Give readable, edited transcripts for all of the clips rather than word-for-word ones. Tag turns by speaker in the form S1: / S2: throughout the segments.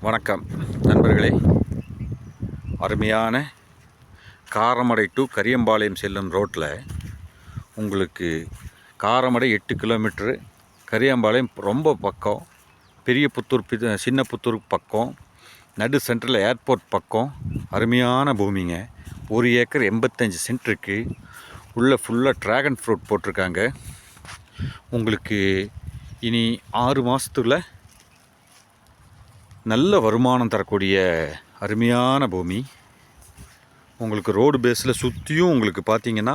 S1: வணக்கம் நண்பர்களே. அருமையான காரமடை டு கரியம்பாளையம் செல்லும் ரோட்டில் உங்களுக்கு காரமடை 8 கிலோமீட்ரு, கரியம்பாளையம் ரொம்ப பக்கம், பெரிய புத்தூர் சின்ன புத்தூர் பக்கம், நடு சென்ட்ரல் ஏர்போர்ட் பக்கம் அருமையான பூமிங்க. 1 ஏக்கர் 85 சென்ட் இருக்குது. உள்ளே ஃபுல்லாக ட்ராகன் ஃப்ரூட் போட்டிருக்காங்க. உங்களுக்கு இனி 6 மாதத்துல நல்ல வருமானம் தரக்கூடிய அருமையான பூமி. உங்களுக்கு ரோடு பேஸில் சுற்றியும் உங்களுக்கு பார்த்திங்கன்னா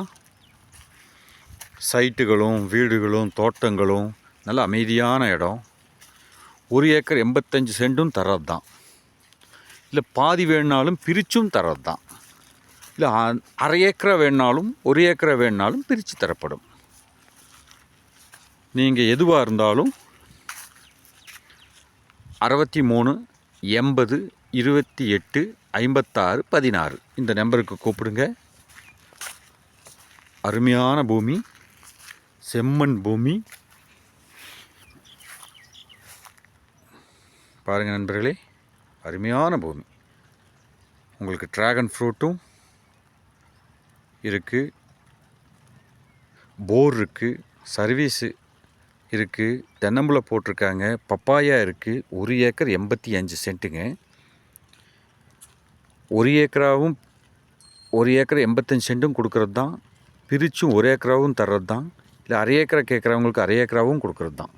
S1: சைட்டுகளும் வீடுகளும் தோட்டங்களும் நல்ல அமைதியான இடம். 1 ஏக்கர் 85 சென்ட்டும் தரது தான். இல்லை பாதி வேணுனாலும் பிரித்தும் தரது தான். இல்லை அரை ஏக்கரை வேணுனாலும் 1 ஏக்கரை வேணுனாலும் பிரித்து தரப்படும். நீங்கள் எதுவாக இருந்தாலும் 63 80 28 56 16 இந்த நம்பருக்கு கூப்பிடுங்க. அருமையான பூமி, செம்மண் பூமி. பாருங்கள் நண்பர்களே, அருமையான பூமி. உங்களுக்கு ட்ராகன் ஃப்ரூட்டும் இருக்குது, போர் இருக்குது, சர்வீஸு இருக்குது, தென்னம்புளை போட்டிருக்காங்க, பப்பாயா இருக்குது. 1 ஏக்கர் 85 சென்ட்டுங்க. 1 ஏக்கராவும் 1 ஏக்கர் 85 சென்ட்டும் கொடுக்கறது தான். பிரித்தும் 1 ஏக்கராவும் தர்றது தான். இல்லை அரை ஏக்கரை கேட்குறவங்களுக்கு அரை ஏக்கராவும் கொடுக்கறது தான்.